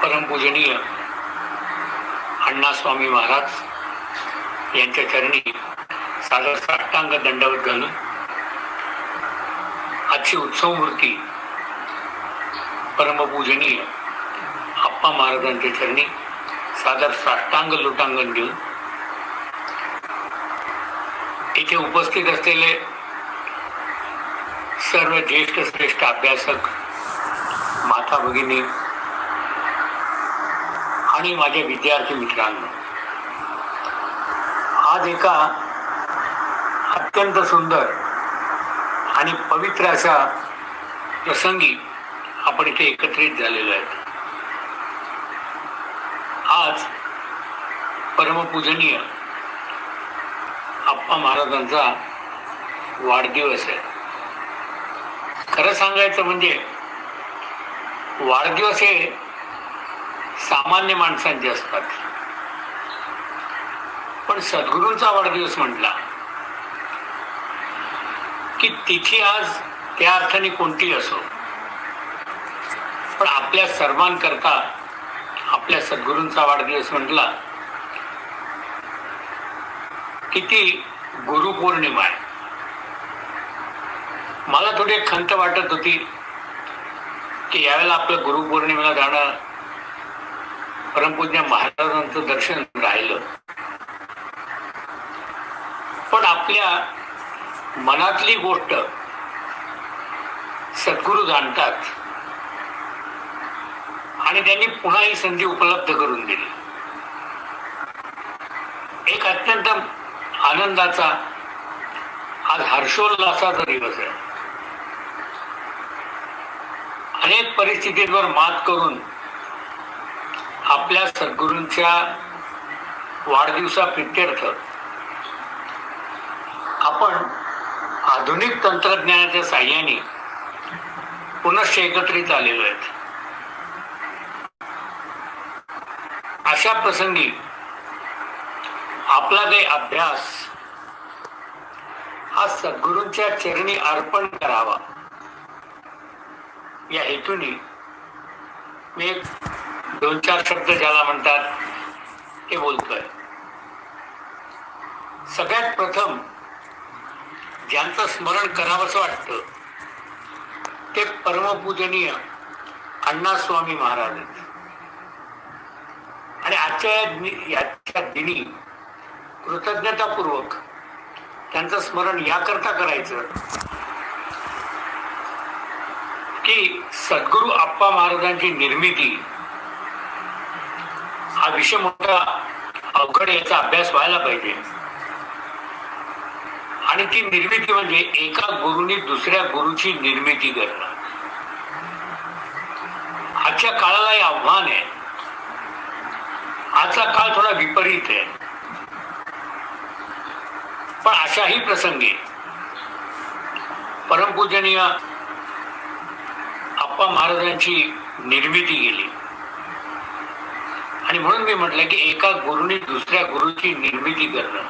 परमपूजनीय अण्णास्वामी महाराज यांच्या चरणी सादर साष्टांग दंडवत घालून आजची उत्सव मूर्ती परमपूजनीय आप्पा महाराजांच्या चरणी सादर साष्टांग लोटांगण देऊन इथे उपस्थित असलेले सर्व ज्येष्ठ श्रेष्ठ अभ्यासक, माता भगिनी आणि माझे विद्यार्थी मित्रांनो, आज एका अत्यंत सुंदर आणि पवित्र अशा प्रसंगी आपण इथे एकत्रित झालेलो आहे. आज परमपूजनीय आप्पा महाराजांचा वाढदिवस आहे. खरं सांगायचं म्हणजे वाढदिवस हे सामान्य माणसांचे असतात, पण सद्गुरूंचा वाढदिवस म्हटला की तिथी आज त्या अर्थाने कोणती असो, पण आपल्या सर्वांकरता आपल्या सद्गुरूंचा वाढदिवस म्हटला किती गुरुपौर्णिमा आहे. मला थोडी खंत वाटत होती की यावेळेला आपलं गुरुपौर्णिमेला जाणं, परमपूज्य महाराजांचं दर्शन राहिलं, पण आपल्या मनातली गोष्ट सद्गुरू जाणतात आणि त्यांनी पुन्हा ही संधी उपलब्ध करून दिली. एक अत्यंत आनंदाचा, आज हर्षोल्लासाचा दिवस आहे. अनेक परिस्थितींवर मात करून आपल्या सद्गुरूंच्या वाढदिवसाप्रित्यर्थ आपण आधुनिक तंत्रज्ञानाच्या साह्याने पुनश्च एकत्रित आलेलो आहेत. अशा प्रसंगी आपला काही अभ्यास हा सद्गुरूंच्या चरणी अर्पण करावा या हेतूने मी एक 2-4 शब्द ज्याला म्हणतात ते बोलतोय. सगळ्यात प्रथम ज्यांचं स्मरण करावंसं वाटतं ते परमपूजनीय अण्णास्वामी महाराज आहेत. आणि आजच्या दिनी कृतज्ञतापूर्वक त्यांचं स्मरण याकरता करायचं की सद्गुरू आप्पा महाराजांची निर्मिती हा विषय मोठा अवघड, याचा अभ्यास व्हायला पाहिजे. आणि ती निर्मिती म्हणजे एका गुरुनी दुसऱ्या गुरुची निर्मिती करणं. आजच्या काळाला हे आव्हान आहे. आजचा काळ थोडा विपरीत आहे, पण अशाही प्रसंगी परमपूजनीय आप्पा महाराजांची निर्मिती केली. आणि म्हणून मी म्हटलं की एका गुरुनी दुसऱ्या गुरुची निर्मिती करणं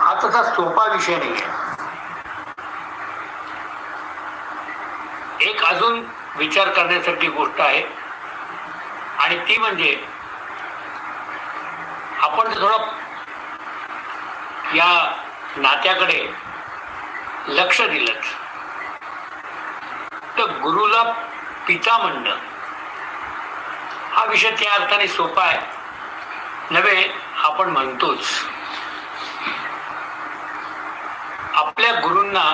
हा तसा सोपा विषय नाही आहे. एक अजून विचार करण्यासारखी गोष्ट आहे, आणि ती म्हणजे आपण थोडं या नात्याकडे लक्ष दिलं तर गुरुला पिता म्हणणं हा विषय त्या अर्थाने सोपा आहे नव्हे, आपण म्हणतोच. आपल्या गुरूंना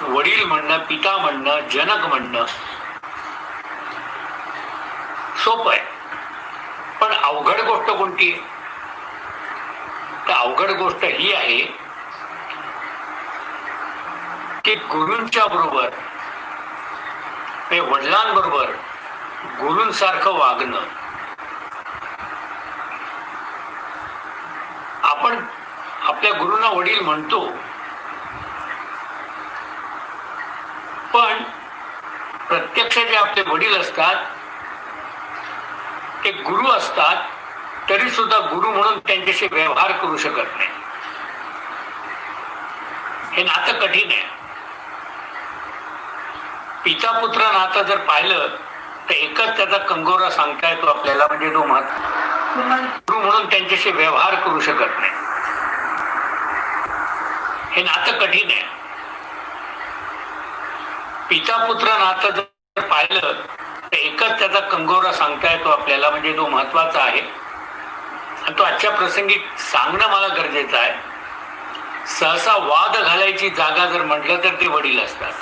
वडील म्हणणं, पिता म्हणणं, जनक म्हणणं सोपं आहे, पण अवघड गोष्ट कोणती? तर अवघड गोष्ट ही आहे की गुरूंच्या बरोबर, वडिलांबरोबर गुरूंसारखं वागणं. आपण आपल्या गुरूंना वडील म्हणतो, पण प्रत्यक्ष जे आपले वडील असतात ते गुरु असतात, तरी सुद्धा गुरु म्हणून त्यांच्याशी व्यवहार करू शकत नाही. हे नातं कठीण आहे. पिता पुत्र नातं जर पाहिलं तर एकच त्याचा कंगोरा सांगता येतो आपल्याला, म्हणजे तो गुरु म्हणून त्यांच्याशी व्यवहार करू शकत नाही. हे नातं कठीण आहे. पिता पुत्र नातं जर पाहिलं तर एकच त्याचा कंगोरा सांगता येतो आपल्याला, म्हणजे तो महत्वाचा आहे आणि तो आजच्या प्रसंगी सांगणं मला गरजेचं आहे. सहसा वाद घालायची जागा जर म्हटलं तर ते वडील असतात.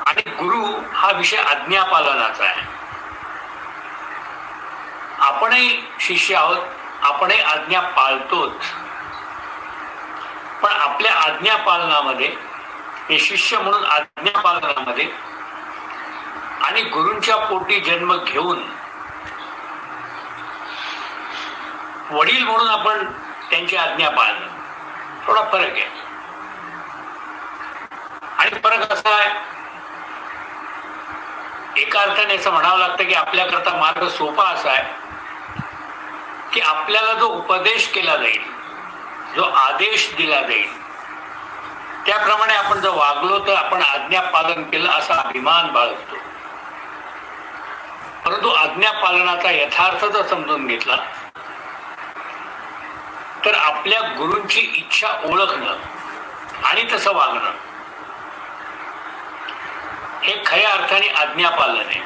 आणि गुरु हा विषय आज्ञापालनाचा आहे. आपणही शिष्य आहोत, आपणही आज्ञा पाळतोच, पण आपल्या आज्ञा पालनामध्ये, हे शिष्य म्हणून आज्ञा पालनामध्ये आणि गुरूंच्या पोटी जन्म घेऊन वडील म्हणून आपण त्यांची आज्ञा पाळणं, थोडा फरक आहे. आणि फरक असा आहे, एका अर्थाने असं म्हणावं लागतं की आपल्याकरता मार्ग सोपा असा आहे की आपल्याला जो उपदेश केला जाईल, जो आदेश दिला जाईल, त्याप्रमाणे आपण जर वागलो तर आपण आज्ञा पालन केलं असा अभिमान बाळगतो. परंतु आज्ञा पालनाचा यथार्थ जर समजून घेतला तर आपल्या गुरूंची इच्छा ओळखणं आणि तसं वागणं हे खऱ्या अर्थाने आज्ञा पालन आहे.